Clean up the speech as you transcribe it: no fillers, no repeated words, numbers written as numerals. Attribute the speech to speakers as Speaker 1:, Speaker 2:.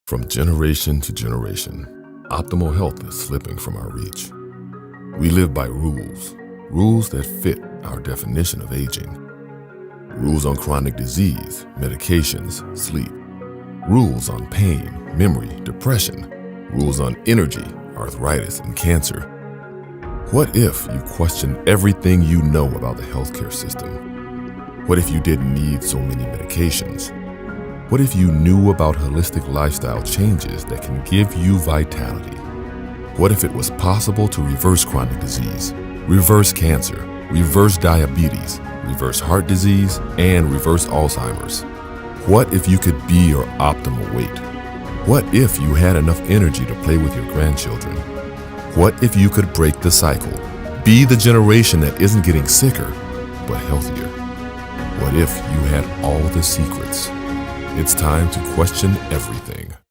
Speaker 1: From generation to generation, optimal health is slipping from our reach. We live by rules that fit our definition of aging. Rules on chronic disease, medications, sleep. Rules on pain, memory, depression. Rules on energy, arthritis, and cancer. What if you question everything you know about the healthcare system? What if you didn't need so many medications? What if you knew about holistic lifestyle changes that can give you vitality? What if it was possible to reverse chronic disease, reverse cancer, reverse diabetes, reverse heart disease, and reverse Alzheimer's? What if you could be your optimal weight? What if you had enough energy to play with your grandchildren? What if you could break the cycle, be the generation that isn't getting sicker, but healthier? What if you had all the secrets? It's time to question everything.